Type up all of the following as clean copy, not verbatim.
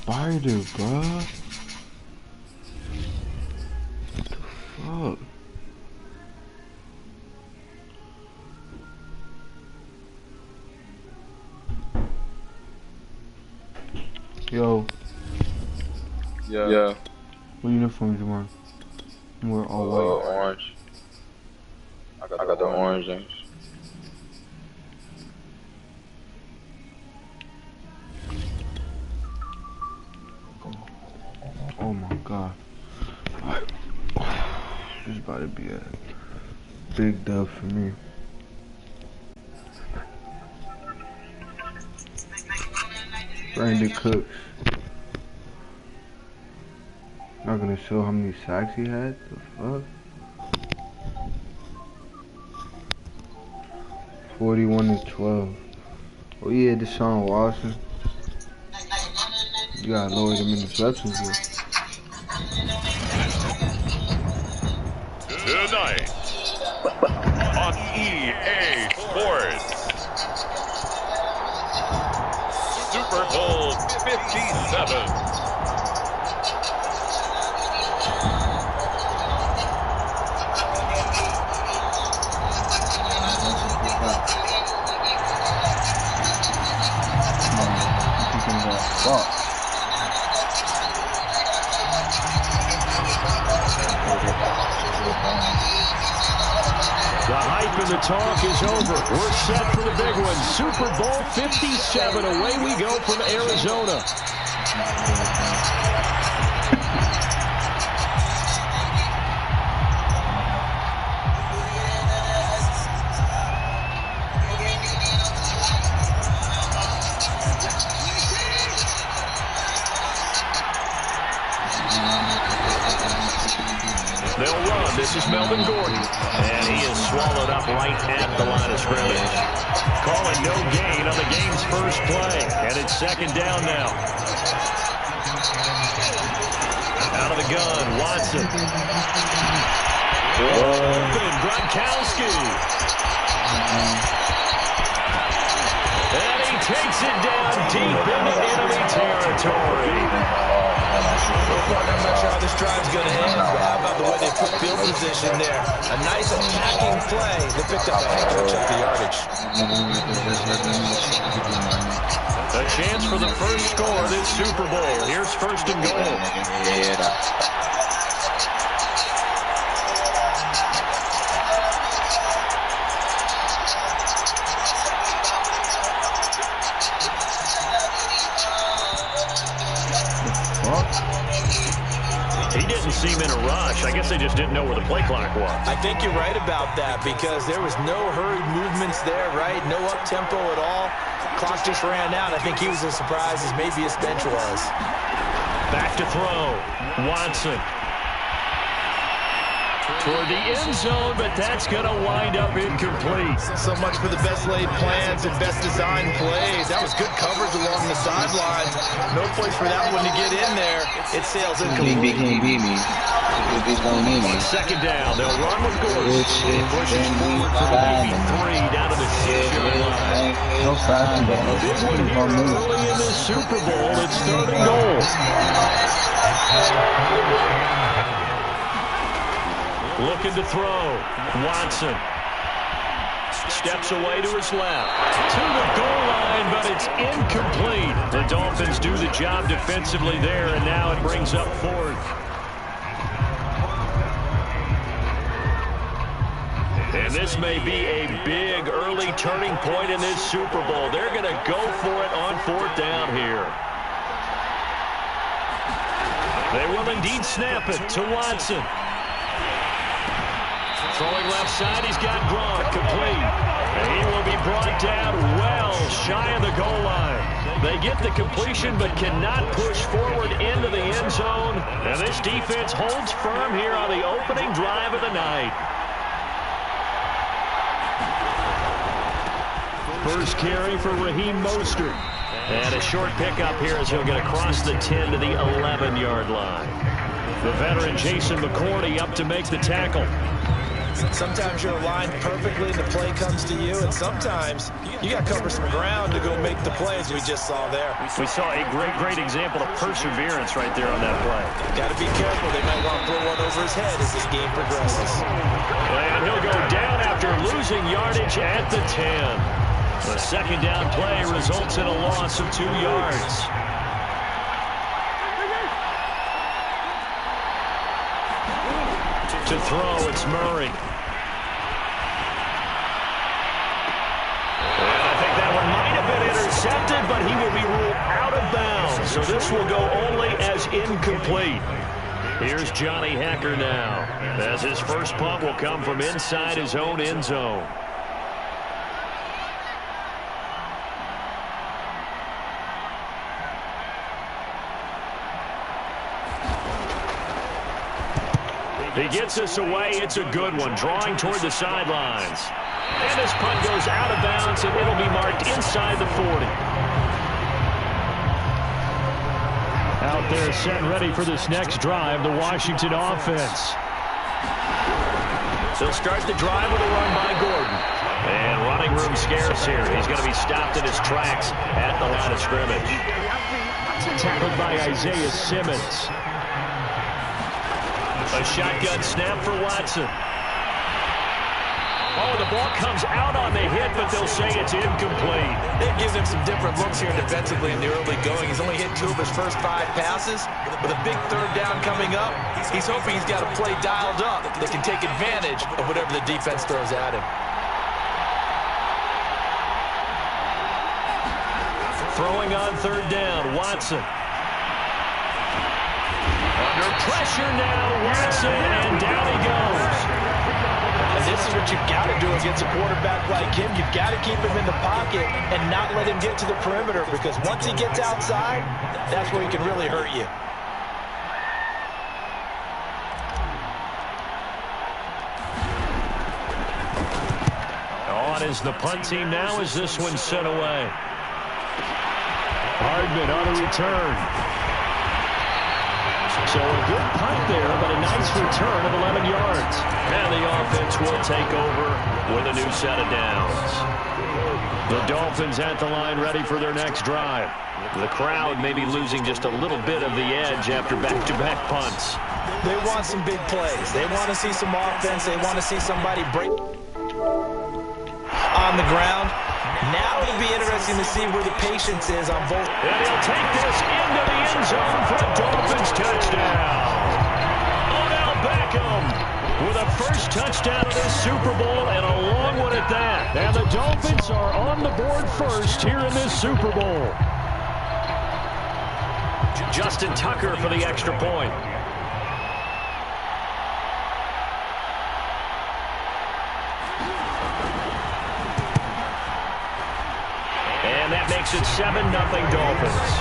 spider, bro. What the fuck? Yo. Yeah. What uniforms you want? We're all white. Orange. I got the orange ones. Oh my god. This is about to be a big dub for me. Brandon Cooks. Not gonna show how many sacks he had. The fuck? 41-12. Oh yeah, Deshaun Watson. You gotta lower them interceptions here. Tonight on EA Sports, Super Bowl 57. The hype and the talk is over. We're set for the big one. Super Bowl 57. Away we go from Arizona. They'll run. This is Melvin Gordon. And he is swallowed up right at the line of scrimmage. Calling no gain on the game's first play. And it's second down now. Out of the gun, Watson. Open, Gronkowski. And he takes it down deep into enemy territory. I'm not sure how this drive's going to end, but how about the way they put field position there? A nice attacking play that picked up a heck of a chunk of yardage. A chance for the first score of this Super Bowl. Here's first and goal. He didn't seem in a rush. I guess they just didn't know where the play clock was. I think you're right about that because there was no hurried movements there, right? No up-tempo at all. Clock just ran out. I think he was as surprised as maybe his bench was. Back to throw. Watson. Toward the end zone, but that's going to wind up incomplete. So much for the best laid plans and best designed plays. That was good coverage along the sidelines. No place for that one to get in there. It sails incomplete. Second down, they'll run with Gordon. Pushes forward for the maybe 3 down to the 6-yard line. Big one here early in this Super Bowl. It's third and goal. Looking to throw. Watson. Steps away to his left. To the goal line, but it's incomplete. The Dolphins do the job defensively there, and now it brings up fourth. And this may be a big early turning point in this Super Bowl. They're going to go for it on fourth down here. They will indeed snap it to Watson. Throwing left side, he's got Gronk, complete. And he will be brought down well shy of the goal line. They get the completion but cannot push forward into the end zone. And this defense holds firm here on the opening drive of the night. First carry for Raheem Mostert. And a short pickup here as he'll get across the 10 to the 11-yard line. The veteran Jason McCourty up to make the tackle. Sometimes you're aligned perfectly and the play comes to you, and sometimes you got to cover some ground to go make the plays we just saw there. We saw a great example of perseverance right there on that play. Got to be careful. They might want to throw one over his head as this game progresses. And he'll go down after losing yardage at the 10. The second down play results in a loss of 2 yards. To throw, it's Murray. And I think that one might have been intercepted, but he will be ruled out of bounds. So this will go only as incomplete. Here's Johnny Hecker now, as his first punt will come from inside his own end zone. He gets this away. It's a good one, drawing toward the sidelines. And this punt goes out of bounds, and it'll be marked inside the 40. Out there set ready for this next drive, the Washington offense. They'll start the drive with a run by Gordon. And running room scarce here. He's going to be stopped in his tracks at the line of scrimmage. Tackled by Isaiah Simmons. A shotgun snap for Watson. Oh, the ball comes out on the hit, but they'll say it's incomplete. They've given him some different looks here defensively in the early going. He's only hit 2 of his first 5 passes. With a big third down coming up, he's hoping he's got a play dialed up that can take advantage of whatever the defense throws at him. Throwing on third down, Watson. Under pressure now, Watson, and down he goes. And this is what you've got to do against a quarterback like him. You've got to keep him in the pocket and not let him get to the perimeter, because once he gets outside, that's where he can really hurt you. On is the punt team now as this one's sent away. Hardman on a return. So a good punt there, but a nice return of 11 yards. And the offense will take over with a new set of downs. The Dolphins at the line ready for their next drive. The crowd may be losing just a little bit of the edge after back-to-back punts. They want some big plays. They want to see some offense. They want to see somebody break on the ground. Now it'll be interesting to see where the patience is on both. And he'll take this into the end zone for a Dolphins touchdown. Odell Beckham with a first touchdown of this Super Bowl, and a long one at that. And the Dolphins are on the board first here in this Super Bowl. Justin Tucker for the extra point. And that makes it 7-0 Dolphins.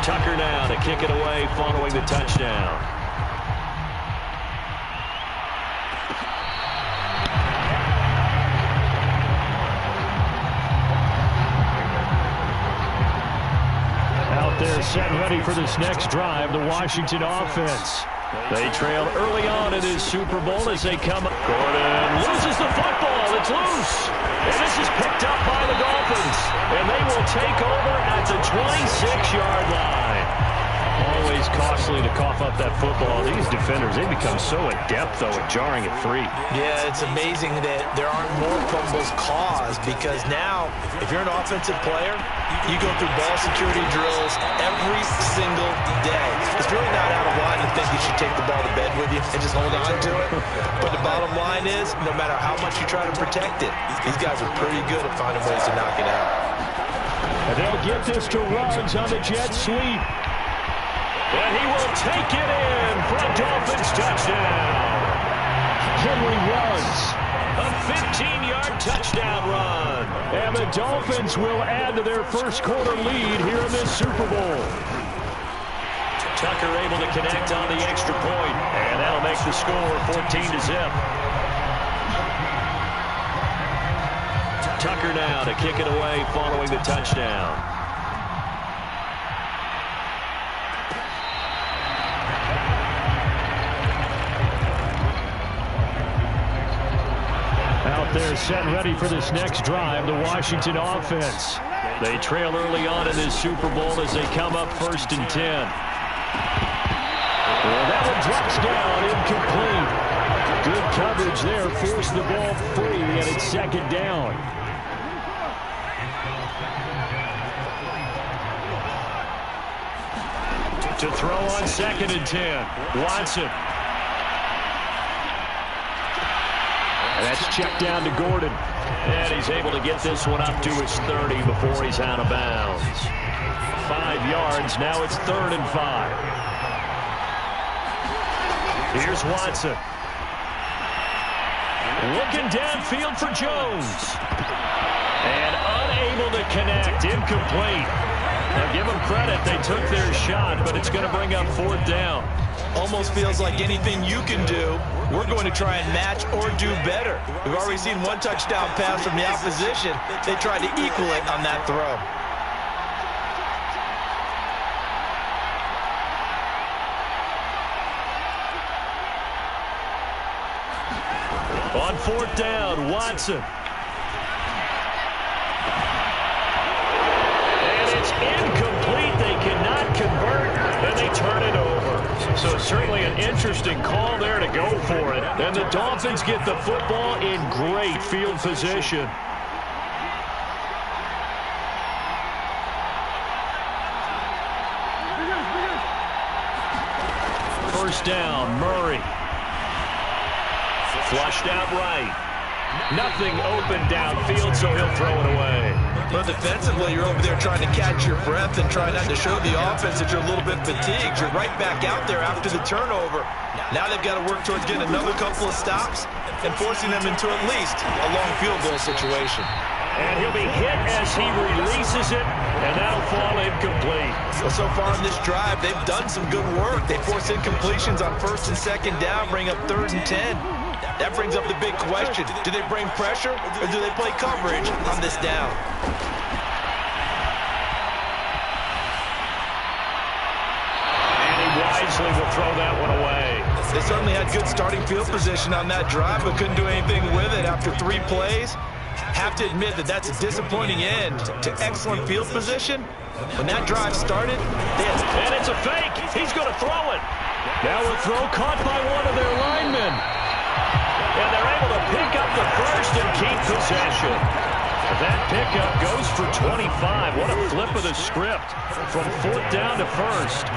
Tucker now to kick it away following the touchdown. Out there set ready for this next drive, the Washington offense. They trailed early on in his Super Bowl as they come. Gordon loses the football. It's loose. And this is picked up by the Dolphins. And they will take over at the 26-yard line. Always costly to cough up that football. These defenders, they become so adept, though, at jarring it free. Yeah, it's amazing that there aren't more fumbles caused, because now, if you're an offensive player, you go through ball security drills every single day. It's really not out of line to think you should take the ball to bed with you and just hold on to it. But the bottom line is, no matter how much you try to protect it, these guys are pretty good at finding ways to knock it out. And they'll get this to Ruggs on the jet sweep. And he will take it in for a Dolphins touchdown. Henry Ruggs. A 15-yard touchdown run. And the Dolphins will add to their first quarter lead here in this Super Bowl. Tucker able to connect on the extra point. And that'll make the score 14-0. Tucker now to kick it away following the touchdown. there set ready for this next drive, the Washington offense. They trail early on in this Super Bowl as they come up 1st and 10. Well, that one drops down, incomplete. Good coverage there, forced the ball free, and it's 2nd down. To throw on 2nd and 10, Watson. And that's checked down to Gordon. And he's able to get this one up to his 30 before he's out of bounds. 5 yards, now it's 3rd and 5. Here's Watson. Looking downfield for Jones. And unable to connect, incomplete. Now give them credit, they took their shot, but it's going to bring up 4th down. Almost feels like anything you can do, we're going to try and match or do better. We've already seen 1 touchdown pass from the opposition. They tried to equal it on that throw. On 4th down, Watson. And it's incomplete. They cannot convert, and they turn it over. So certainly an interesting call there to go for it. And the Dolphins get the football in great field position. First down, Murray. Flushed out right. Nothing open downfield, so he'll throw it away. But defensively, you're over there trying to catch your breath and try not to show the offense that you're a little bit fatigued. You're right back out there after the turnover. Now they've got to work towards getting another couple of stops and forcing them into at least a long field goal situation. And he'll be hit as he releases it, and that'll fall incomplete. Well, so far in this drive, they've done some good work. They force incompletions on 1st and 2nd down, bring up 3rd and 10. That brings up the big question. Do they bring pressure or do they play coverage on this down? And he wisely will throw that one away. They certainly had good starting field position on that drive, but couldn't do anything with it after 3 plays. Have to admit that that's a disappointing end to excellent field position. When that drive started, and it's a fake. He's going to throw it. Now a throw caught by one of their linemen. And they're able to pick up the first and keep possession. That pickup goes for 25. What a flip of the script from 4th down to 1st.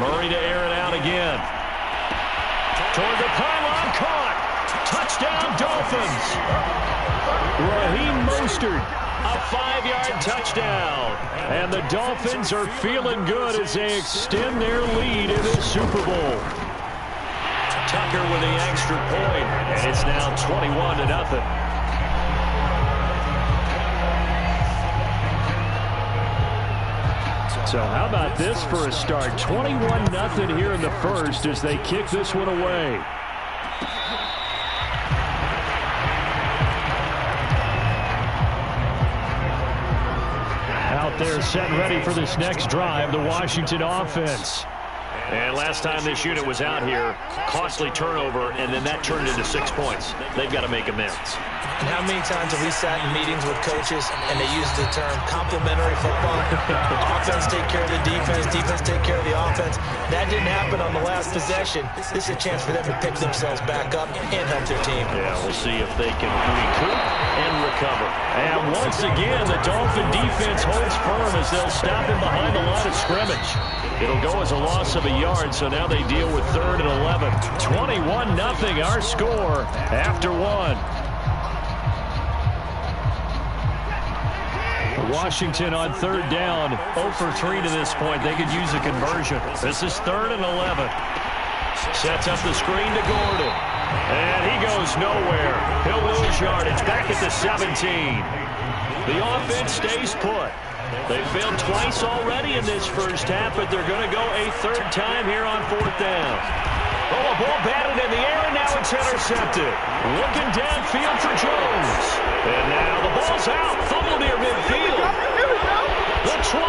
Murray to air it out again. Toward the pylon, caught. Touchdown, Dolphins. Raheem Mostert, a 5-yard touchdown. And the Dolphins are feeling good as they extend their lead in the Super Bowl. Tucker with the extra point, and it's now 21-0. So how about this for a start? 21-0 here in the first as they kick this one away. Out there set ready for this next drive, the Washington offense. And last time this unit was out here, costly turnover, and then that turned into 6 points. They've got to make amends. And how many times have we sat in meetings with coaches and they use the term complementary football? Offense take care of the defense, defense take care of the offense. That didn't happen on the last possession. This is a chance for them to pick themselves back up and help their team. Yeah, we'll see if they can recoup and recover. And once again, the Dolphin defense holds firm as they'll stop him behind the line of scrimmage. It'll go as a loss of a yard, so now they deal with 3rd and 11. 21-0 our score after 1. Washington on 3rd down, 0 for 3 to this point. They could use a conversion. This is 3rd and 11. Sets up the screen to Gordon. And he goes nowhere. He'll lose yardage back at the 17. The offense stays put. They failed twice already in this first half, but they're going to go a 3rd time here on 4th down. Oh, a ball batted in the air, and now it's intercepted. Looking downfield for Jones. And now the ball's out. Fumble near midfield. The 20,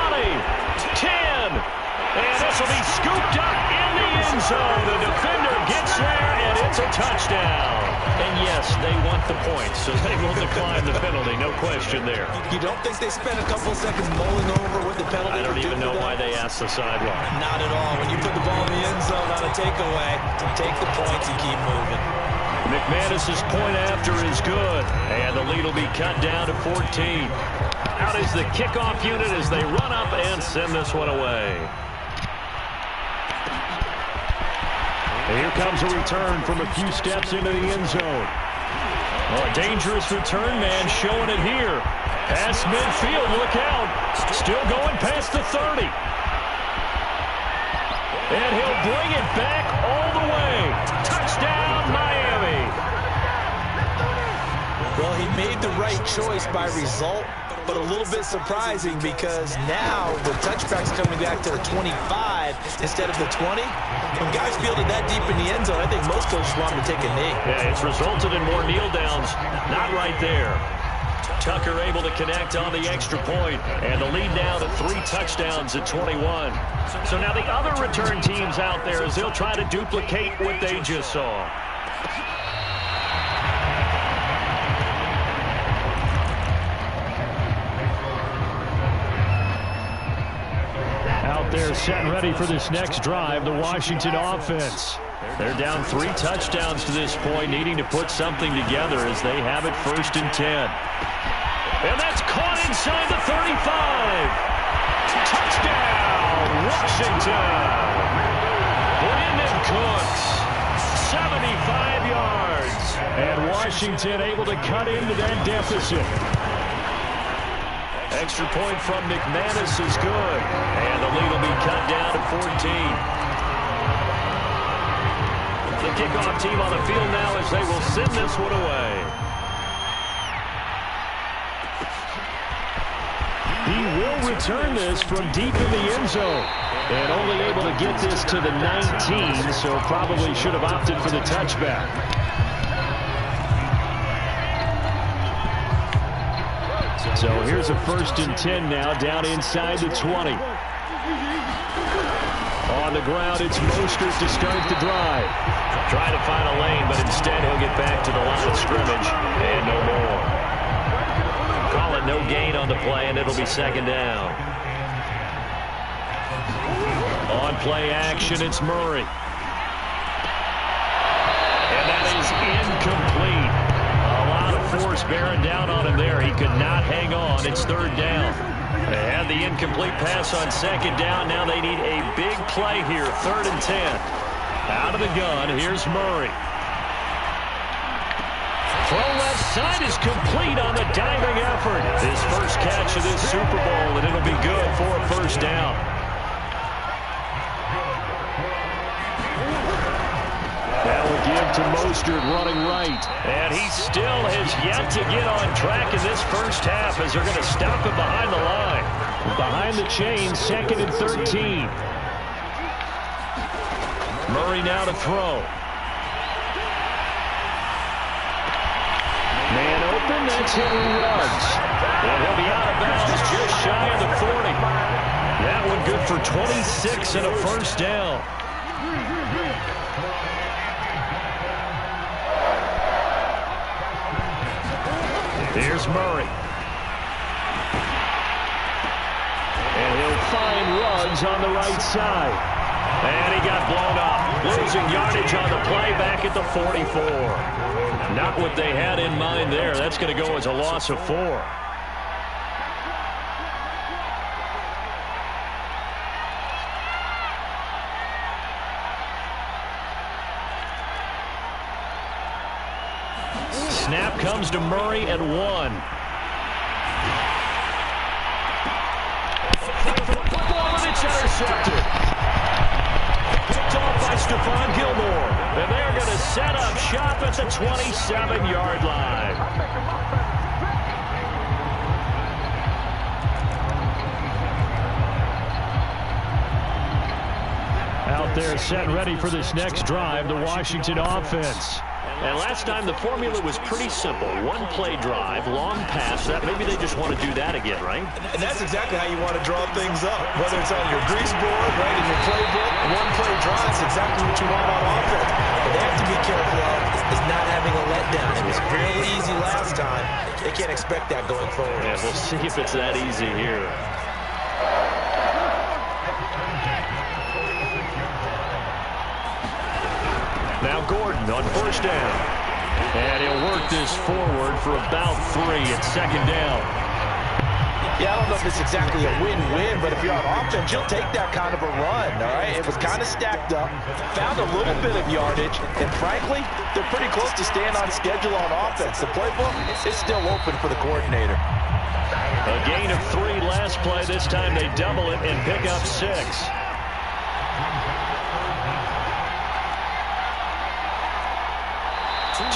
10. And this will be scooped up in the end zone. It's a touchdown. And yes, they want the points, so they will decline the penalty. No question there. You don't think they spent a couple seconds mulling over what the penalty? I don't even know why they asked the sideline. Not at all. When you put the ball in the end zone on a takeaway, take the points and keep moving. McManus's point after is good, and the lead will be cut down to 14. Out is the kickoff unit as they run up and send this one away. And here comes a return from a few steps into the end zone. Oh, a dangerous return man showing it here. Past midfield, look out. Still going past the 30. And he'll bring it back all the way. Touchdown, Miami. Well, he made the right choice by result, but a little bit surprising because now the touchback's coming back to the 25 instead of the 20. When guys fielded that deep in the end zone, I think most coaches want him to take a knee. Yeah, it's resulted in more kneel downs. Not right there. Tucker able to connect on the extra point, and the lead now to 3 touchdowns at 21. So now the other return teams out there as they'll try to duplicate what they just saw. Out there set and ready for this next drive, the Washington offense. They're down 3 touchdowns to this point, needing to put something together as they have it 1st and 10. And that's caught inside the 35. Touchdown, Washington. Brandon Cooks, 75 yards. And Washington able to cut into that deficit. Extra point from McManus is good. And the lead will be cut down to 14. The kickoff team on the field now as they will send this one away. He will return this from deep in the end zone. And only able to get this to the 19, so probably should have opted for the touchback. So here's a 1st and 10 now, down inside the 20. On the ground, it's Mostert to start the drive. Trying to find a lane, but instead he'll get back to the line of scrimmage and no more. Call it no gain on the play, and it'll be 2nd down. On play action, it's Murray. And that is incomplete. A lot of force bearing down on him there. He could not hang on. It's 3rd down. They had the incomplete pass on 2nd down. Now they need a big play here. 3rd and 10. Out of the gun, here's Murray. Throw left side is complete on the diving effort. His first catch of this Super Bowl, and it'll be good for a 1st down. That will give to Mostert running right. And he still has yet to get on track in this first half as they're going to stop him behind the line. Behind the chain, 2nd and 13. Murray now to throw. Man open, that's Henry Ruggs. And he'll be out of bounds just shy of the 40. That one good for 26 and a 1st down. Here's Murray. And he'll find Ruggs on the right side. And he got blown up. Losing yardage on the play back at the 44. Not what they had in mind there. That's going to go as a loss of 4. Snap comes to Murray at 1. Ball and it's intercepted. Picked off by Stephon Gilmore. And they're going to set up shop at the 27-yard line. Out there set ready for this next drive, the Washington offense. And last time the formula was pretty simple. 1-play drive, long pass. That maybe they just want to do that again, right? And that's exactly how you want to draw things up. Whether it's on your grease board, right, in your playbook, 1-play drive is exactly what you want on offense. But they have to be careful fairly easy last time. They can't expect that going forward. Yeah, we'll see if it's that easy here. Now Gordon on first down. And he'll work this forward for about 3 at second down. Yeah, I don't know if it's exactly a win-win, but if you're on offense, you'll take that kind of a run, all right? It was kind of stacked up, found a little bit of yardage, and frankly, they're pretty close to staying on schedule on offense. The playbook is still open for the coordinator. A gain of 3 last play. This time they double it and pick up 6.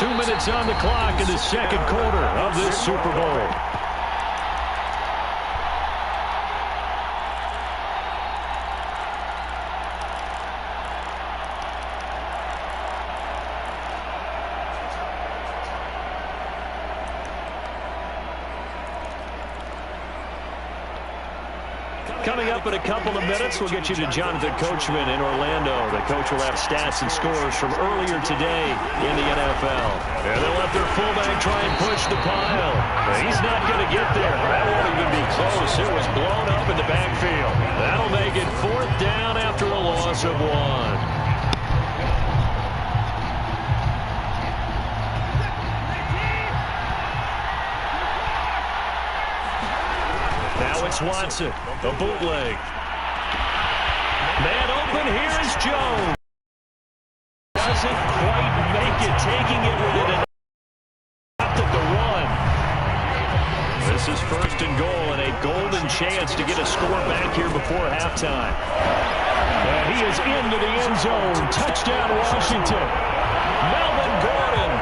2 minutes on the clock in the second quarter of this Super Bowl. Coming up in a couple of minutes, we'll get you to Jonathan Coachman in Orlando. The coach will have stats and scores from earlier today in the NFL. And they'll let their fullback try and push the pile. But he's not going to get there. That won't even be close. It was blown up in the backfield. That'll make it 4th down after a loss of 1. Now it's Watson, a bootleg. Man open, here is Jones. Doesn't quite make it, taking it with it at the 1. This is 1st and goal and a golden chance to get a score back here before halftime. And he is into the end zone. Touchdown, Washington. Melvin Gordon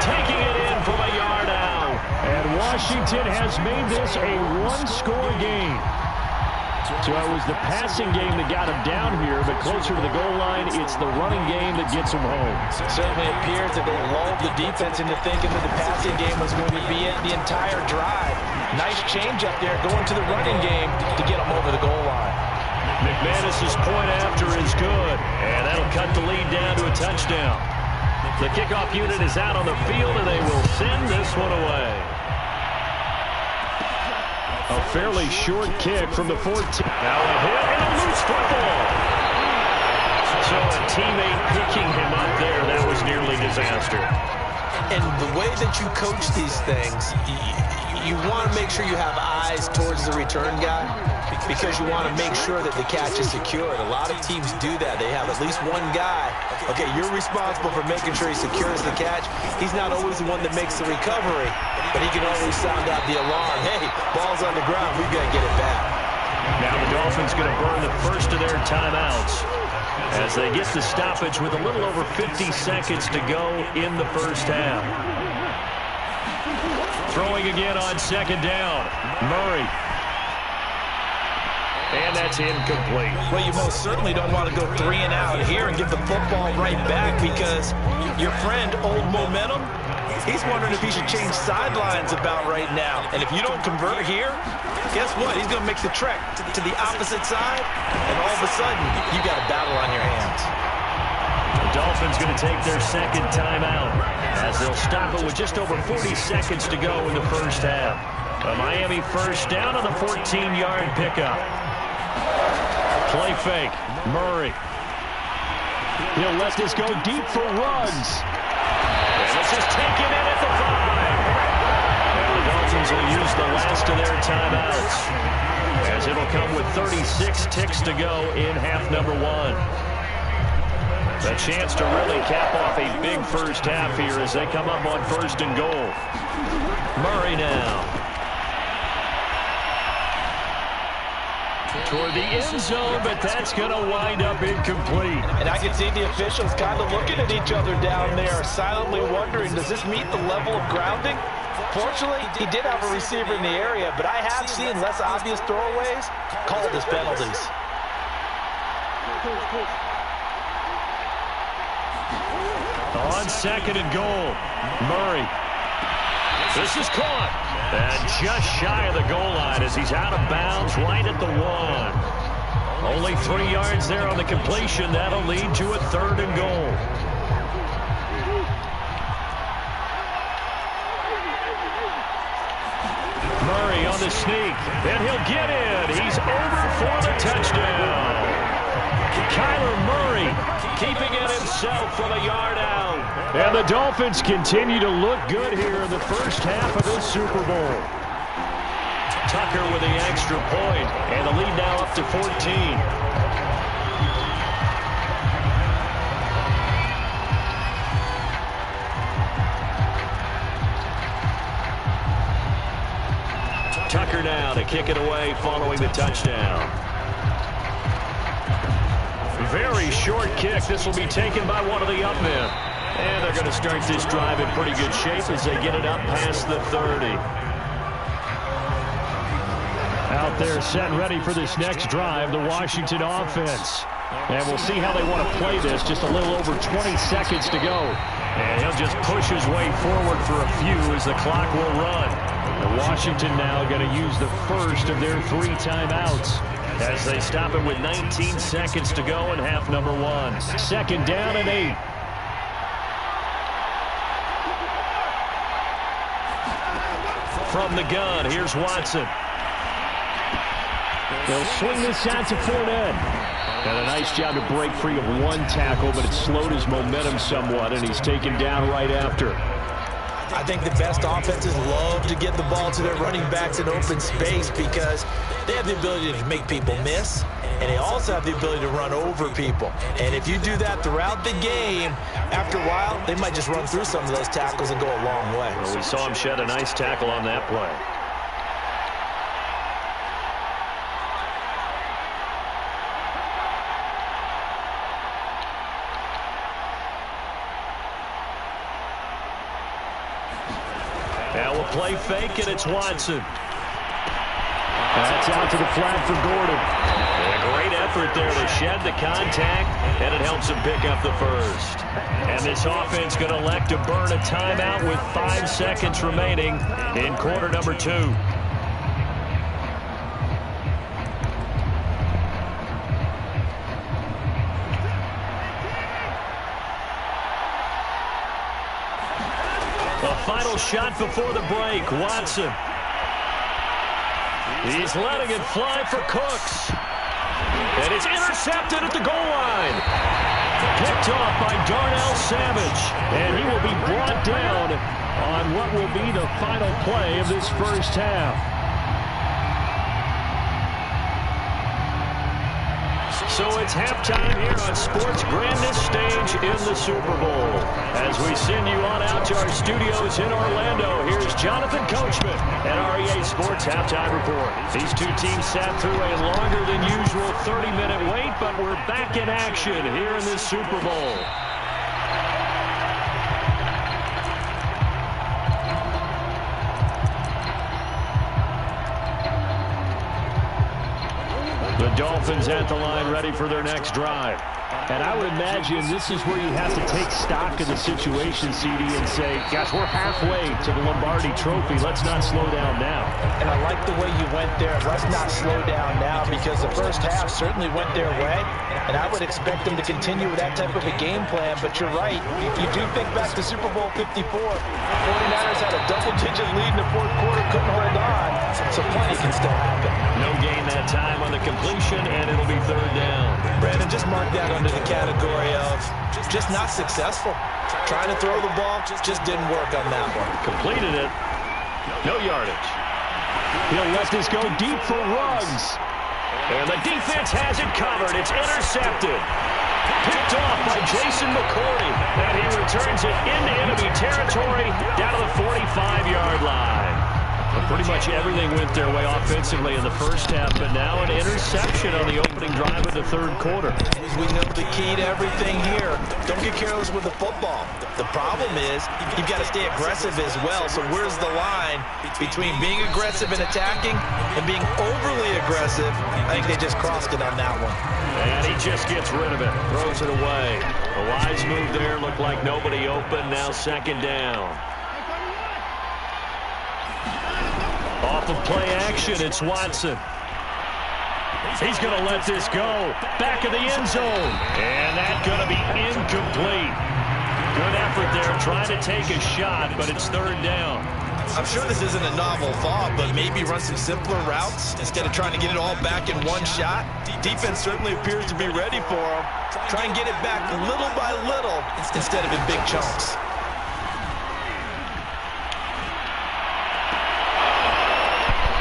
taking it in from a yard out. And Washington has made this a 1-score game. So it was the passing game that got him down here, but closer to the goal line, it's the running game that gets him home. It certainly appears that they lulled the defense into thinking that the passing game was going to be it the entire drive. Nice change up there going to the running game to get him over the goal line. McManus's point after is good, and that'll cut the lead down to a touchdown. The kickoff unit is out on the field, and they will send this one away. A fairly short kick from the 14. Now a hit and a loose football. So a teammate picking him up there, that was nearly disaster. And the way that you coach these things, you want to make sure you have eyes towards the return guy because you want to make sure that the catch is secured. A lot of teams do that. They have at least one guy. Okay, you're responsible for making sure he secures the catch. He's not always the one that makes the recovery, but he can always sound out the alarm. Hey, ball's on the ground. We've got to get it back. Now the Dolphins going to burn the first of their timeouts as they get the stoppage with a little over 50 seconds to go in the first half. Throwing again on second down. Murray. And that's incomplete. Well, you most certainly don't want to go 3 and out here and give the football right back because your friend, Old Momentum, he's wondering if he should change sidelines about right now. And if you don't convert here, guess what? He's going to make the trek to the opposite side, and all of a sudden, you got a battle on your hands. The Dolphins going to take their second timeout as they'll stop it with just over 40 seconds to go in the first half. A Miami first down on the 14-yard pickup. Play fake. Murray. He'll let this go deep for Ruggs. And this is taken in at the 5. And the Dolphins will use the last of their timeouts as it'll come with 36 ticks to go in half number 1. A chance to really cap off a big first half here as they come up on 1st and goal. Murray now. Toward the end zone, but that's going to wind up incomplete. And I can see the officials kind of looking at each other down there, silently wondering, does this meet the level of grounding? Fortunately, he did have a receiver in the area, but I have seen less obvious throwaways called as penalties. On second and goal, Murray. This is caught. And just shy of the goal line as he's out of bounds right at the 1. Only 3 yards there on the completion. That'll lead to a 3rd and goal. Murray on the sneak, and he'll get in. He's over for the touchdown. Kyler Murray keeping it himself from a yard out. And the Dolphins continue to look good here in the first half of this Super Bowl. Tucker with the extra point, and the lead now up to 14. Tucker now to kick it away following the touchdown. Very short kick. This will be taken by one of the up men. And they're going to start this drive in pretty good shape as they get it up past the 30. Out there set and ready for this next drive, the Washington offense. And we'll see how they want to play this. Just a little over 20 seconds to go. And he'll just push his way forward for a few as the clock will run. And Washington now going to use the first of their 3 timeouts as they stop it with 19 seconds to go in half number 1. Second down and 8. From the gun, here's Watson. They'll swing this out to Fynut. And a nice job to break free of one tackle, but it slowed his momentum somewhat, and he's taken down right after. I think the best offenses love to get the ball to their running backs in open space because they have the ability to make people miss, and they also have the ability to run over people. And if you do that throughout the game, after a while, they might just run through some of those tackles and go a long way. Well, we saw him shed a nice tackle on that play. Now we'll play fake, and it's Watson. That's out to the flat for Gordon. And a great effort there to shed the contact, and it helps him pick up the first. And this offense going to elect to burn a timeout with 5 seconds remaining in quarter number 2. Final shot before the break. Watson. He's letting it fly for Cooks. And it's intercepted at the goal line. Picked off by Darnell Savage. And he will be brought down on what will be the final play of this first half. So it's halftime here on sports' grandest stage in the Super Bowl. As we send you on out to our studios in Orlando, here's Jonathan Coachman at REA Sports Halftime Report. These two teams sat through a longer than usual 30-minute wait, but we're back in action here in this Super Bowl. The Dolphins at the line ready for their next drive. And I would imagine this is where you have to take stock of the situation, CD, and say, gosh, we're halfway to the Lombardi Trophy. Let's not slow down now. And I like the way you went there. Let's not slow down now because the first half certainly went their way. And I would expect them to continue with that type of a game plan. But you're right. You do think back to Super Bowl 54. 49ers had a double-digit lead in the fourth quarter, couldn't hold on. So plenty can still happen. No gain that time on the completion, and it'll be third down. Brandon, just mark that under the category of just not successful. Trying to throw the ball just didn't work on that one. Completed it. No yardage. He'll let this go deep for Ruggs. And the defense has it covered. It's intercepted. Picked off by Jason McCourty. And he returns it into enemy territory down to the 45-yard line. But pretty much everything went their way offensively in the first half, but now an interception on the opening drive of the third quarter. We know the key to everything here. Don't get careless with the football. The problem is you've got to stay aggressive as well. So where's the line between being aggressive and attacking and being overly aggressive? I think they just crossed it on that one. And he just gets rid of it, throws it away. The wise move there, looked like nobody open, now second down. Off of play action, it's Watson. He's going to let this go. Back of the end zone. And that's going to be incomplete. Good effort there, trying to take a shot, but it's third down. I'm sure this isn't a novel thought, but maybe run some simpler routes instead of trying to get it all back in one shot. Defense certainly appears to be ready for him. Try and get it back little by little instead of in big chunks.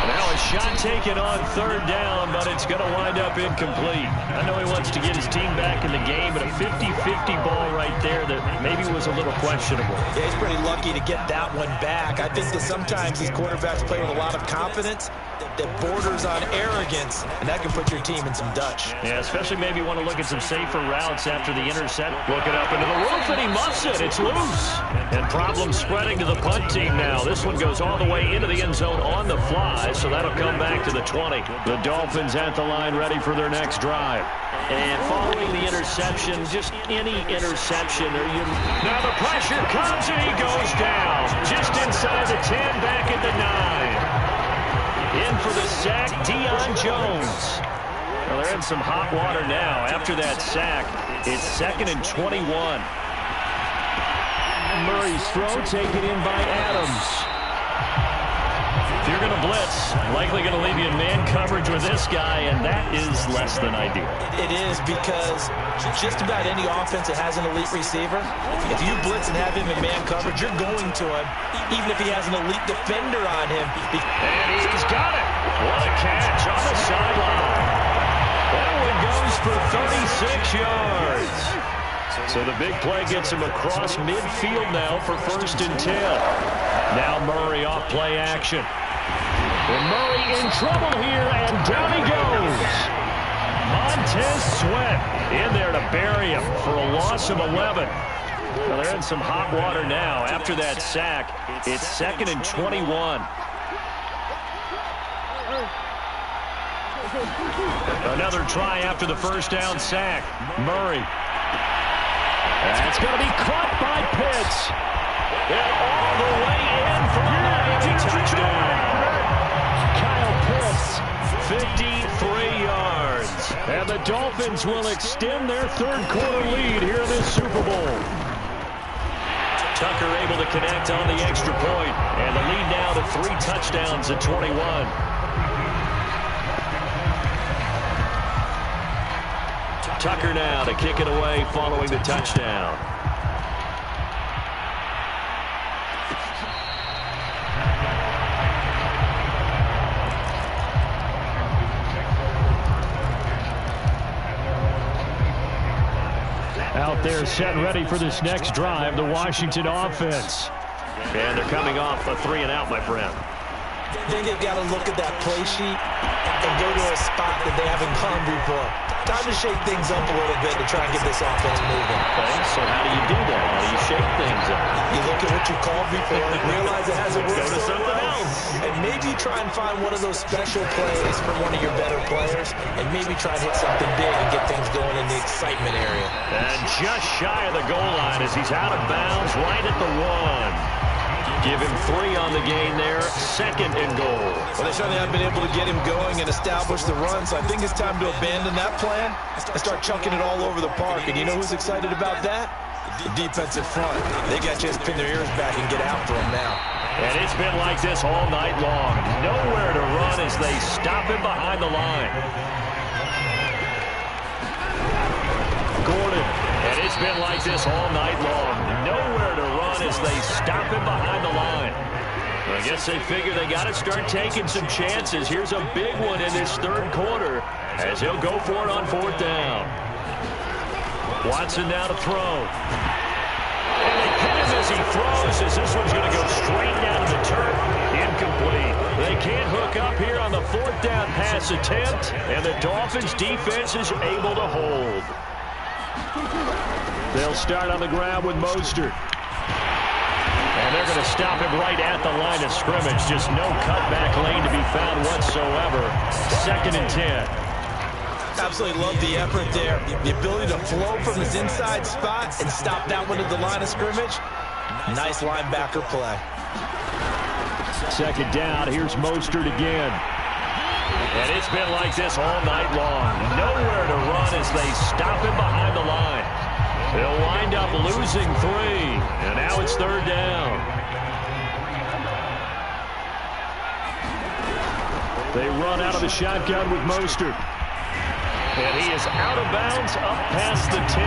Now a shot taken on third down, but it's going to wind up incomplete. I know he wants to get his team back in the game, but a 50-50 ball right there that maybe was a little questionable. Yeah, he's pretty lucky to get that one back. I think that sometimes these quarterbacks play with a lot of confidence that borders on arrogance, and that can put your team in some Dutch. Yeah, especially maybe want to look at some safer routes after the intercept. Looking up into the roof, and he muffs it. It's loose. And problems spreading to the punt team now. This one goes all the way into the end zone on the fly, so that'll come back to the 20. The Dolphins at the line ready for their next drive. And following the interception, just any interception. Now the pressure comes, and he goes down. Just inside the 10, back at the 9. In for the sack, Deion Jones. Well, they're in some hot water now. After that sack, it's 2nd and 21. Murray's throw taken in by Adams. If you're going to blitz, likely going to leave you in man coverage with this guy, and that is less than ideal. It is, because just about any offense that has an elite receiver, if you blitz and have him in man coverage, you're going to him, even if he has an elite defender on him. And he's got it. What a catch on the sideline. That one goes for 36 yards. So the big play gets him across midfield now for 1st and 10. Now Murray off play action. And Murray in trouble here, and down he goes. Montez Sweat in there to bury him for a loss of 11. Well, they're in some hot water now. After that sack, it's 2nd and 21. Another try after the first down sack. Murray. That's going to be caught by Pitts. And all the way in for a Miami touchdown. Kyle Pitts, 53 yards. And the Dolphins will extend their third quarter lead here in this Super Bowl. Tucker able to connect on the extra point. And the lead now to 3 touchdowns at 21. Tucker now to kick it away following the touchdown. Out there set and ready for this next drive, the Washington offense. And they're coming off a 3-and-out, my friend. Then they've got to look at that play sheet and go to a spot that they haven't gone before. Time to shake things up a little bit to try and get this offense moving. Okay, so how do you do that? How do you shake things up? You look at what you called before, realize it hasn't worked. Go to something else. And maybe try and find one of those special plays for one of your better players, and maybe try and hit something big and get things going in the excitement area. And just shy of the goal line as he's out of bounds right at the 1. Give him 3 on the gain there. 2nd and goal. Well, they certainly haven't been able to get him going and establish the run, so I think it's time to abandon that plan and start chunking it all over the park. And you know who's excited about that? The defensive front. They got to just pin their ears back and get after him now. And it's been like this all night long. Nowhere to run as they stop him behind the line. Gordon. And it's been like this all night long. Nowhere to run as they stop him behind the line. Well, I guess they figure they got to start taking some chances. Here's a big one in this third quarter as he'll go for it on 4th down. Watson now to throw. And they hit him as he throws, as this one's going to go straight down to the turf. Incomplete. They can't hook up here on the 4th down pass attempt, and the Dolphins defense is able to hold. They'll start on the ground with Mostert. And they're going to stop him right at the line of scrimmage. Just no cutback lane to be found whatsoever. 2nd and 10. Absolutely love the effort there. The ability to flow from his inside spot and stop that one at the line of scrimmage. Nice linebacker play. 2nd down. Here's Mostert again. And it's been like this all night long. Nowhere to run as they stop him behind the line. They'll wind up losing 3, and now it's 3rd down. They run out of the shotgun with Mostert. And he is out of bounds up past the 10.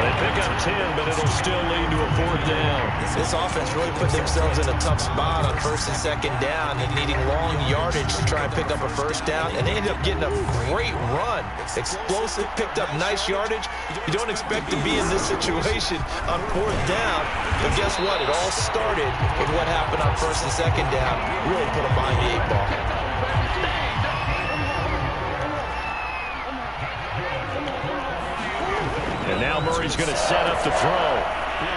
They pick up 10, but it'll still lead to a 4th down. This offense really put themselves in a tough spot on 1st and 2nd down and needing long yardage to try and pick up a 1st down. And they ended up getting a great run. Explosive, picked up nice yardage. You don't expect to be in this situation on 4th down. But guess what? It all started with what happened on 1st and 2nd down. Really put them behind the 8 ball. And now Murray's going to set up to throw.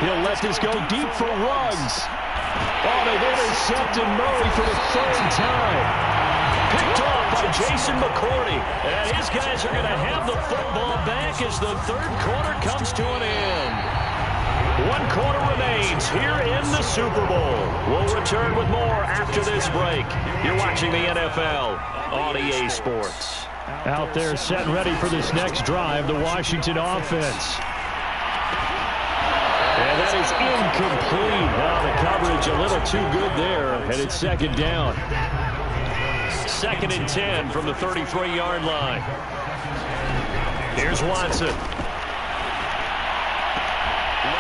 He'll let this go deep for Ruggs. Oh, they've intercepted Murray for the 3rd time. Picked off by Jason McCourty. And his guys are going to have the football back as the 3rd quarter comes to an end. 1 quarter remains here in the Super Bowl. We'll return with more after this break. You're watching the NFL on EA Sports. Out there set and ready for this next drive, the Washington offense. And that is incomplete. Now the coverage a little too good there, and it's 2nd down. 2nd and 10 from the 33-yard line. Here's Watson.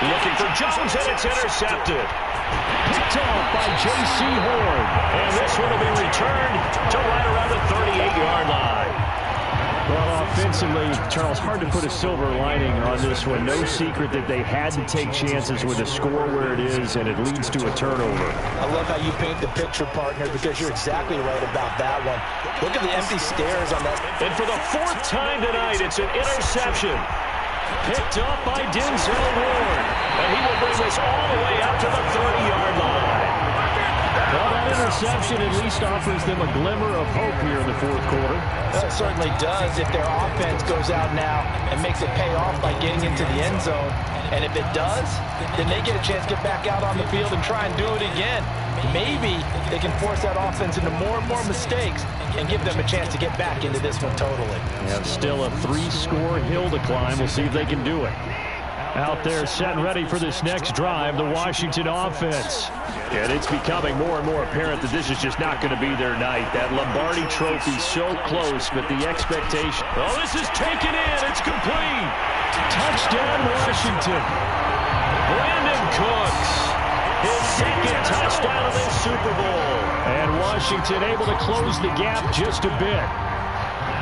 Looking for Jones, and it's intercepted. Picked off by J.C. Horn. And this one will be returned to right around the 38-yard line. Well, offensively, Charles, hard to put a silver lining on this one. No secret that they had to take chances with a score where it is, and it leads to a turnover. I love how you paint the picture, partner, because you're exactly right about that one. Look at the empty stairs on that. And for the 4th time tonight, it's an interception. Picked up by Denzel Ward. And he will bring this all the way out to the 30-yard line. Well, that interception at least offers them a glimmer of hope here in the 4th quarter. That certainly does if their offense goes out now and makes it pay off by getting into the end zone. And if it does, then they get a chance to get back out on the field and try and do it again. Maybe they can force that offense into more and more mistakes and give them a chance to get back into this one totally. And still a 3-score hill to climb. We'll see if they can do it. Out there set and ready for this next drive, the Washington offense. And it's becoming more and more apparent that this is just not going to be their night. That Lombardi trophy so close, but the expectation. Oh, this is taken in. It's complete. Touchdown, Washington. Brandon Cooks. His 2nd touchdown of this Super Bowl. And Washington able to close the gap just a bit.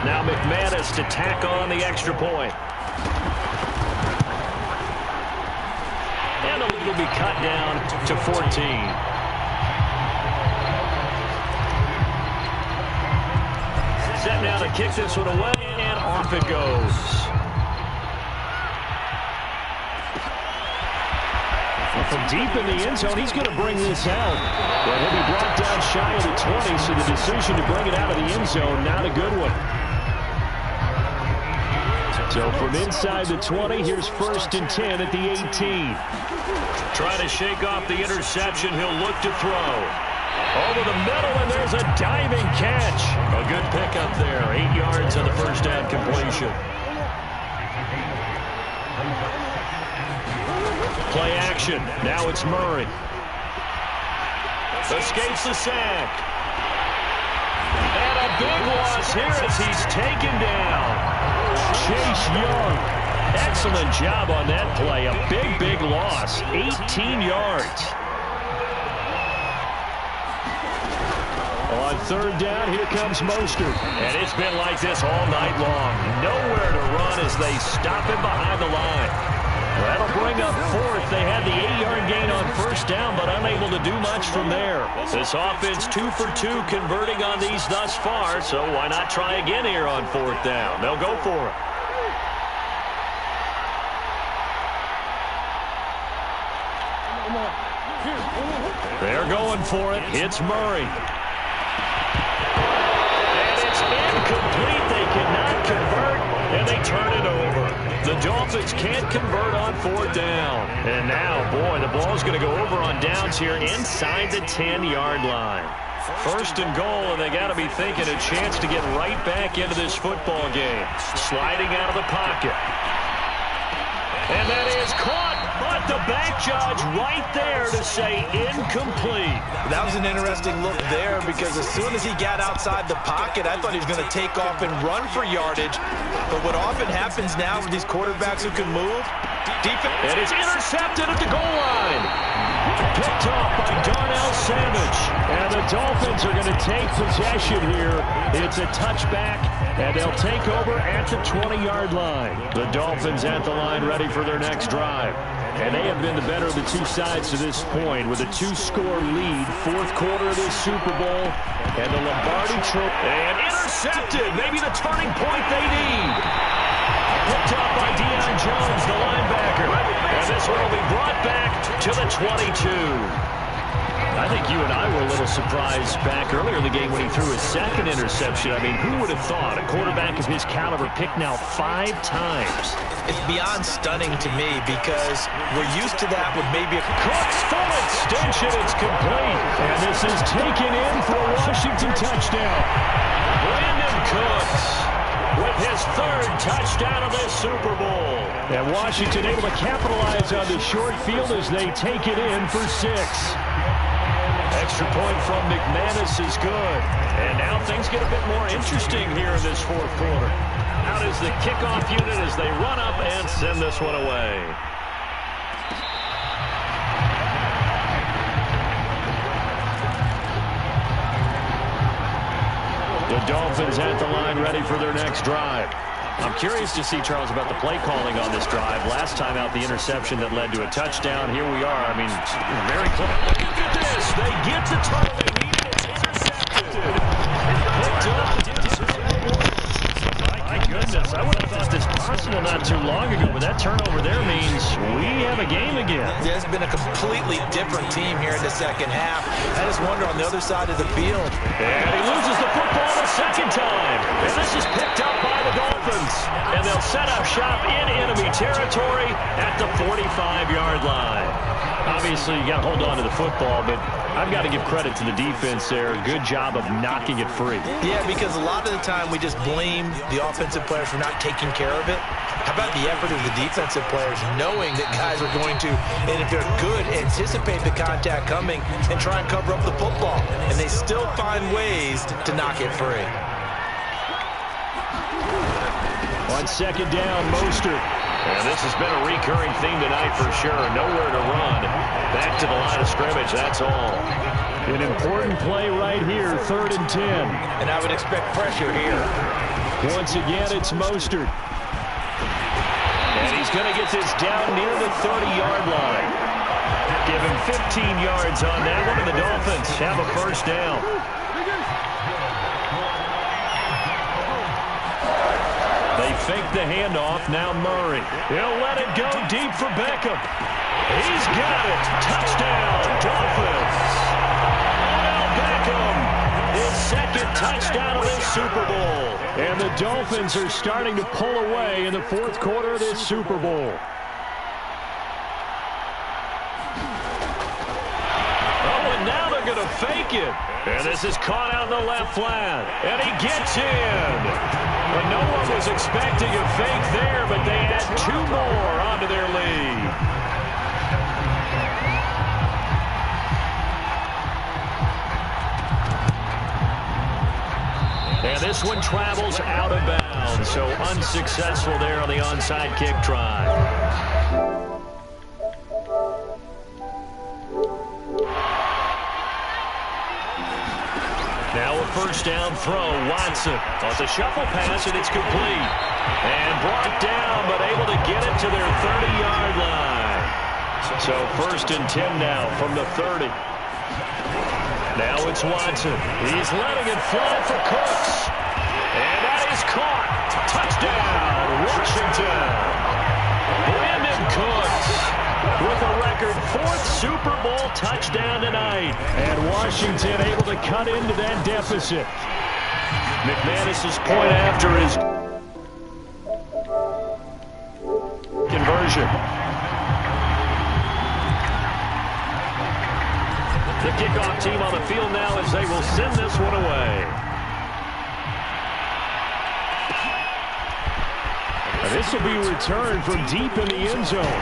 Now McManus to tack on the extra point. And the lead will be cut down to 14. Set now to kick this one away, and off it goes. From deep in the end zone, he's going to bring this out. Well, he'll be brought down shy of the 20, so the decision to bring it out of the end zone, not a good one. So from inside the 20, here's 1st and 10 at the 18. Trying to shake off the interception, he'll look to throw. Over the middle, and there's a diving catch. A good pickup there, 8 yards on the 1st down completion. Play action. Now it's Murray. Escapes the sack. And a big loss here as he's taken down. Chase Young. Excellent job on that play. A big, big loss. 18 yards. On 3rd down, here comes Mostert. And it's been like this all night long. Nowhere to run as they stop him behind the line. That'll bring up 4th. They had the 8-yard gain on 1st down, but unable to do much from there. This offense 2 for 2 converting on these thus far, so why not try again here on 4th down? They'll go for it. They're going for it. It's Murray. And it's incomplete. They cannot convert, and they turn it over. The Dolphins can't convert on 4th down. And now, boy, the ball's going to go over on downs here inside the 10-yard line. 1st and goal, and they got to be thinking a chance to get right back into this football game. Sliding out of the pocket. And that is caught, but the bank judge right there to say incomplete. That was an interesting look there because as soon as he got outside the pocket, I thought he was going to take off and run for yardage. But what often happens now with these quarterbacks who can move, defense. It is intercepted at the goal line. Picked off by Darnell Savage. And the Dolphins are going to take possession here. It's a touchback, and they'll take over at the 20-yard line. The Dolphins at the line ready for their next drive. And they have been the better of the two sides to this point with a 2-score lead. Fourth quarter of this Super Bowl. And the Lombardi Trophy. And intercepted. Maybe the turning point they need. Picked up by Deion Jones, the linebacker. And this one will be brought back to the 22. I think you and I were a little surprised back earlier in the game when he threw his second interception. I mean, who would have thought a quarterback of his caliber picked now 5 times? It's beyond stunning to me because we're used to that with maybe a Cooks full extension. It's complete. And this is taken in for a Washington touchdown. Brandon Cooks with his 3rd touchdown of this Super Bowl. And Washington able to capitalize on the short field as they take it in for 6. Extra point from McManus is good. And now things get a bit more interesting here in this fourth quarter. Out is the kickoff unit as they run up and send this one away. The Dolphins at the line ready for their next drive. I'm curious to see, Charles, about the play calling on this drive. Last time out, the interception that led to a touchdown. Here we are. I mean, very close. Look at this. They get the turtle they needed. It's intercepted. Picked up. My goodness. I would have thought this possible not too long ago, but that turnover there means we have a game again. There's been a completely different team here in the second half. I just wonder on the other side of the field. And he loses the football the second time. And this is picked up by the Dolphins. And they'll set up shop in enemy territory at the 45-yard line. Obviously, you got to hold on to the football, but I've got to give credit to the defense there. Good job of knocking it free. Yeah, because a lot of the time we just blame the offensive players for not taking care of it. How about the effort of the defensive players knowing that guys are going to, and if they're good, anticipate the contact coming and try and cover up the football. And they still find ways to knock it free. On second down, Mostert. And this has been a recurring theme tonight for sure. Nowhere to run. Back to the line of scrimmage, that's all. An important play right here, 3rd and 10. And I would expect pressure here. Once again, it's Mostert. And he's going to get this down near the 30-yard line. Give him 15 yards on that one, and the Dolphins have a first down. They fake the handoff. Now Murray. He'll let it go deep for Beckham. He's got it. Touchdown, Dolphins. Odell Beckham, his 2nd touchdown of this Super Bowl. And the Dolphins are starting to pull away in the 4th quarter of this Super Bowl. Now they're going to fake it. And this is caught out in the left flat. And he gets in. But no one was expecting a fake there, but they add 2 more onto their lead. And this one travels out of bounds, so unsuccessful there on the onside kick try. Now a first down throw, Watson. On the shuffle pass, and it's complete. And brought down, but able to get it to their 30-yard line. So 1st and 10 now from the 30. Now it's Watson. He's letting it fly for Cooks. And that is caught. Touchdown, Washington. Brandon Cooks with a record 4th Super Bowl touchdown tonight. And Washington able to cut into that deficit. McManus's point after his conversion. The kickoff team on the field now as they will send this one away. A This will be returned from deep in the end zone.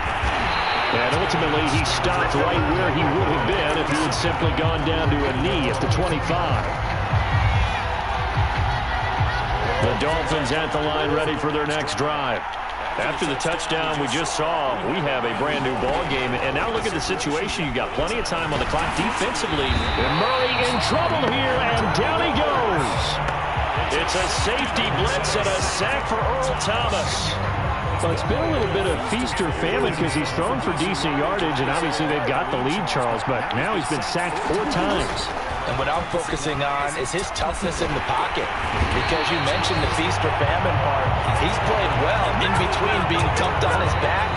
And ultimately, he stopped right where he would have been if he had simply gone down to a knee at the 25. The Dolphins at the line ready for their next drive. After the touchdown we just saw, we have a brand new ball game. And now look at the situation. You've got plenty of time on the clock defensively. And Murray in trouble here, and down he goes. It's a safety blitz and a sack for Earl Thomas. Well, it's been a little bit of feast or famine because he's thrown for decent yardage, and obviously they've got the lead, Charles, but now he's been sacked 4 times. And what I'm focusing on is his toughness in the pocket. Because you mentioned the feast or famine part. He's played well in between being dumped on his back.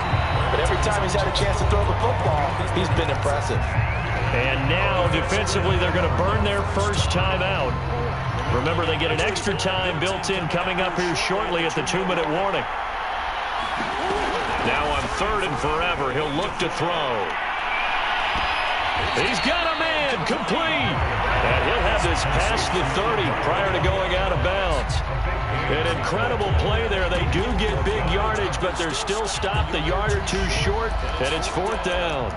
But every time he's had a chance to throw the football, he's been impressive. And now, defensively, they're going to burn their first time out. Remember, they get an extra time built in coming up here shortly at the 2-minute warning. Now on 3rd and forever, he'll look to throw. He's got a man, complete. And he'll have this past the 30 prior to going out of bounds. An incredible play there. They do get big yardage, but they're still stopped a yard or 2 short, and it's 4th down.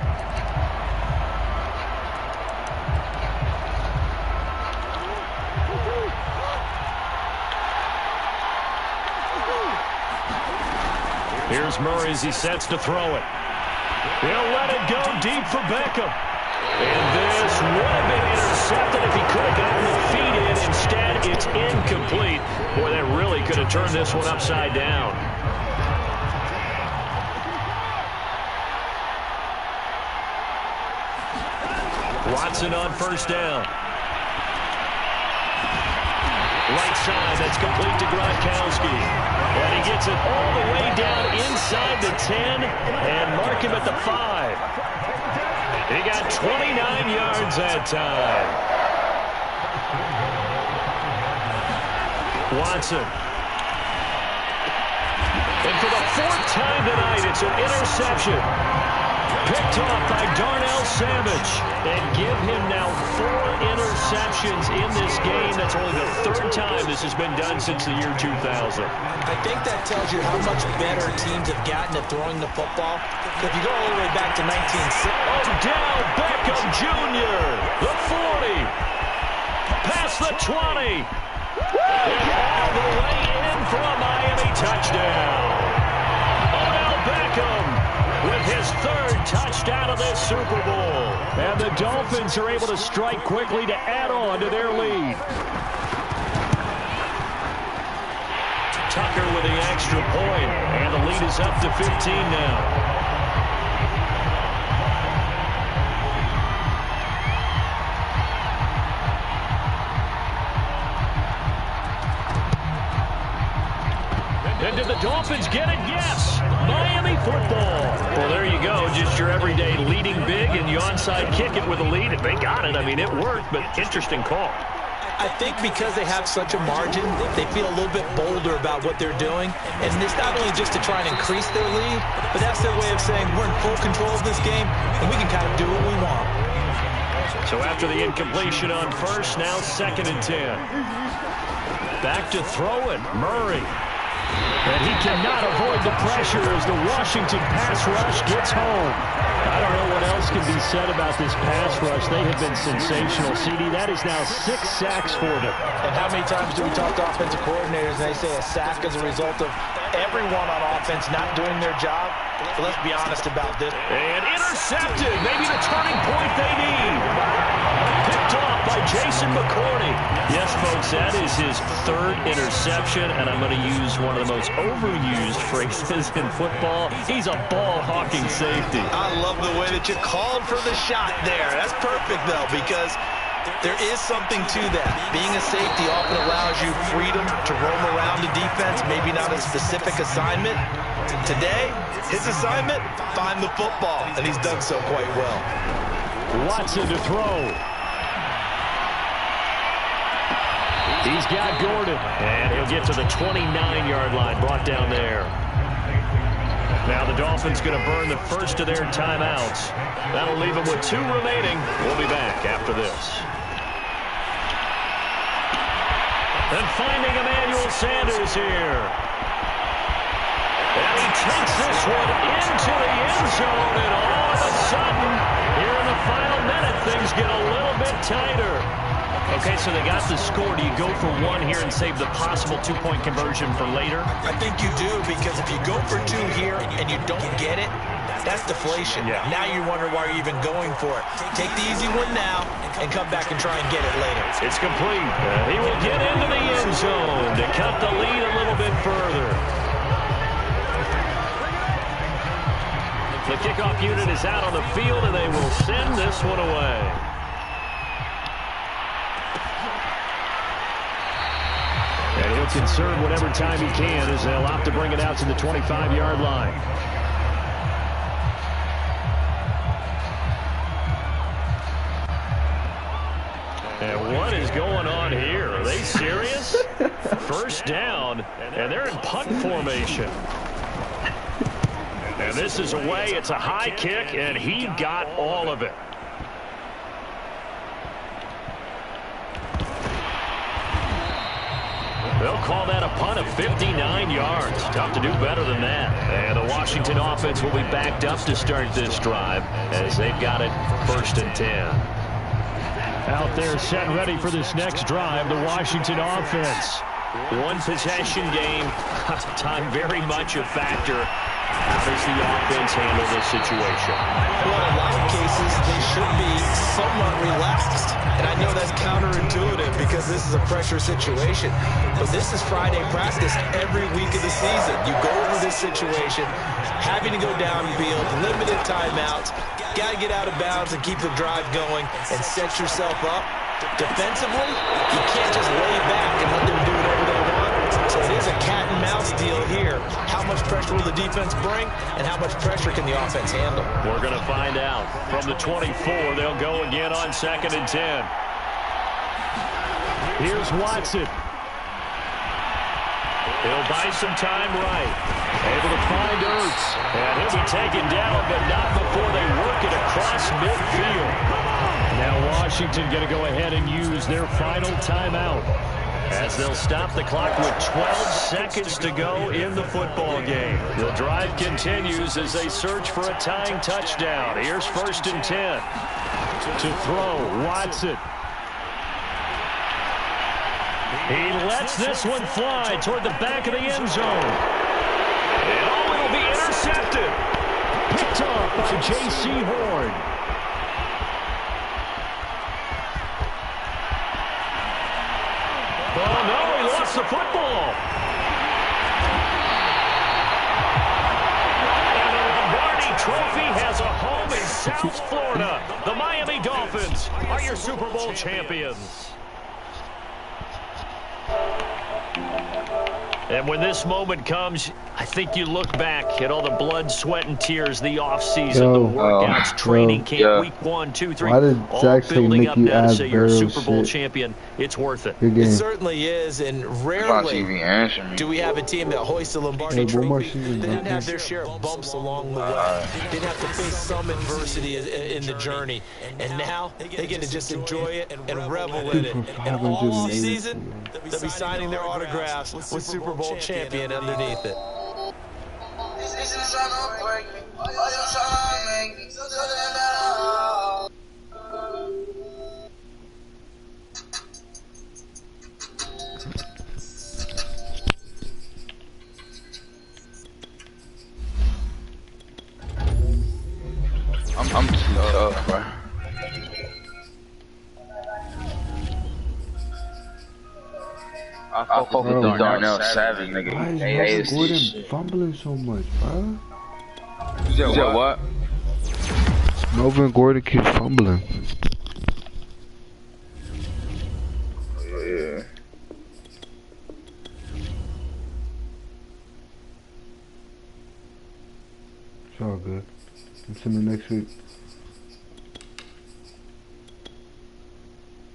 Here's Murray as he sets to throw it. He'll let it go deep for Beckham. And this would have been intercepted if he could have gotten the feet in. Instead, it's incomplete. Boy, that really could have turned this one upside down. Watson on 1st down. Right side, that's complete to Gronkowski. And he gets it all the way down inside the 10 and mark him at the 5. He got 29 yards that time. Watson. And for the 4th time tonight, it's an interception. Picked off by Darnell Savage. And give him now 4 interceptions in this game. That's only the 3rd time this has been done since the year 2000. I think that tells you how much better teams have gotten at throwing the football. If you go all the way back to 1960. Odell Beckham Jr., the 40. Past the 20. And all the way in for a Miami touchdown. Odell Beckham with his 3rd touchdown of this Super Bowl. And the Dolphins are able to strike quickly to add on to their lead. Tucker with the extra point, and the lead is up to 15 now. And did the Dolphins get it? Yes! Miami football. Well, there you go. Just your everyday leading big, and you onside kick it with a lead. If they got it, I mean, it worked, but interesting call. I think because they have such a margin, they feel a little bit bolder about what they're doing. And it's not only just to try and increase their lead, but that's their way of saying we're in full control of this game, and we can kind of do what we want. So after the incompletion on 1st, now 2nd and 10. Back to throw it, Murray. And he cannot avoid the pressure as the Washington pass rush gets home. I don't know what else can be said about this pass rush. They have been sensational. CD, that is now 6 sacks for them. And how many times do we talk to offensive coordinators and they say a sack is a result of everyone on offense not doing their job? So let's be honest about this. And intercepted. Maybe the turning point they need. Picked off by Jason McCourty. Yes, folks, that is his 3rd interception, and I'm going to use one of the most overused phrases in football. He's a ball-hawking safety. I love the way that you called for the shot there. That's perfect, though, because there is something to that. Being a safety often allows you freedom to roam around the defense, maybe not a specific assignment. Today, his assignment, find the football, and he's done so quite well. Watson to throw. He's got Gordon, and he'll get to the 29-yard line, brought down there. Now the Dolphins going to burn the first of their timeouts. That'll leave them with 2 remaining. We'll be back after this. And finding Emmanuel Sanders here. And he takes this one into the end zone, and all of a sudden, here in the final minute, things get a little bit tighter. Okay, so they got the score. Do you go for one here and save the possible two-point conversion for later? I think you do, because if you go for two here and you don't get it, that's deflation. Yeah. Now you wonder why you're even going for it. Take the easy one now and come back and try and get it later. It's complete. He will get into the end zone to cut the lead a little bit further. The kickoff unit is out on the field, and they will send this one away. And he'll conserve whatever time he can as they'll opt to bring it out to the 25-yard line. And what is going on here? Are they serious? First down, and they're in punt formation. And this is away. It's a high kick, and he got all of it. They'll call that a punt of 59 yards. Tough to do better than that. And the Washington offense will be backed up to start this drive as they've got it 1st and 10. Out there set ready for this next drive, the Washington offense. One possession game, time very much a factor. How does the offense handle this situation? Well, in a lot of cases, they should be somewhat relaxed. And I know that's counterintuitive because this is a pressure situation. But this is Friday practice every week of the season. You go over this situation, having to go downfield, limited timeouts, got to get out of bounds and keep the drive going and set yourself up. Defensively, you can't just lay back and let them do whatever they want. So it is a cat and mouse deal here. How much pressure will the defense bring, and how much pressure can the offense handle? We're going to find out. From the 24, they'll go again on 2nd and 10. Here's Watson. He'll buy some time right. Able to find Ertz. And he'll be taken down, but not before they work it across midfield. Now Washington going to go ahead and use their final timeout as they'll stop the clock with 12 seconds to go in the football game. The drive continues as they search for a tying touchdown. Here's 1st and 10. To throw, Watson. He lets this one fly toward the back of the end zone. And oh, it'll be intercepted. Picked off by J.C. Horn. Oh, no, he lost the football. And the Lombardi Trophy has a home in South Florida. The Miami Dolphins are your Super Bowl champions. And when this moment comes, I think you look back at all the blood, sweat, and tears, the offseason, the workouts, training camp, week 1, 2, 3, all building up now to say you're a Super Bowl champion. It's worth it. It certainly is, and rarely do we have a team that hoists the Lombardi Trophy. They didn't have their share of bumps along the way. They didn't have to face some adversity in the journey. And now they get to just enjoy it and revel in it. And all season, they'll be signing their autographs with Super Bowl champion underneath it. I'm too tough, bro. I fuck with Darnell Savage, nigga. Why is Gordon fumbling so much, bro? You said what? Melvin Gordon keeps fumbling. Yeah. It's all good. Until next week.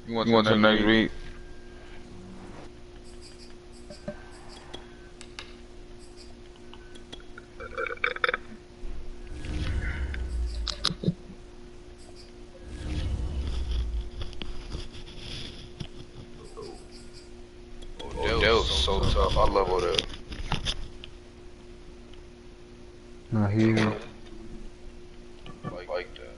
You want to next week? That was so tough. I love all that. Not here. Like that.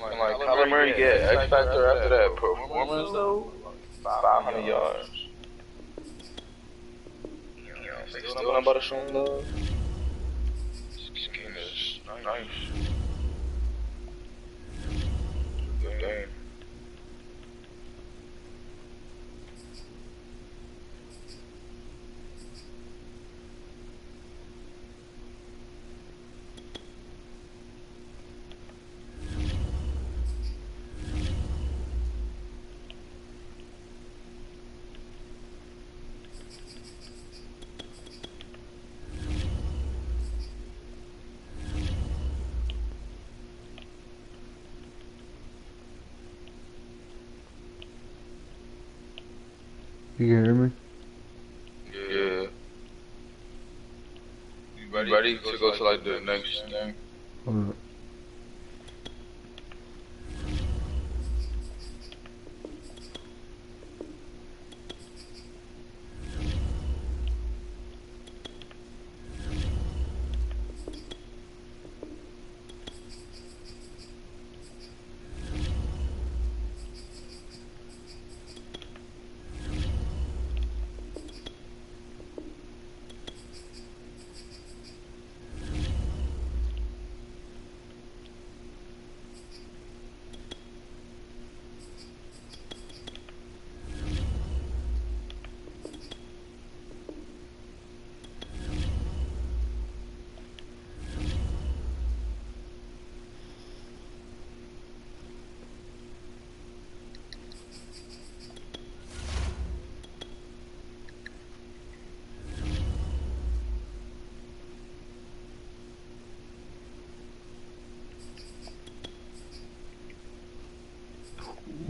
Like Kyler Murray get X Factor after that performance though, 500 yards. They still not about to show him love. This game is nice. Good game. You can hear me? Yeah. You ready to go to like the next game? Hold up.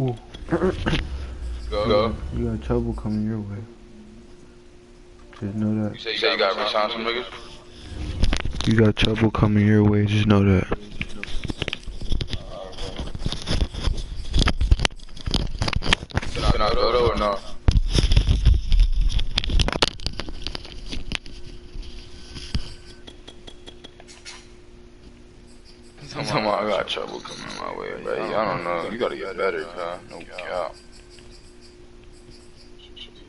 Ooh. Go. You got trouble coming your way. Just know that. You say you got resign some niggas? You got trouble coming your way, just know that. Can I go though or no? Come on, I got trouble coming my way, bro. I don't know. You gotta get better, huh? No cap.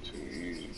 Too easy.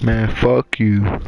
Man, fuck you.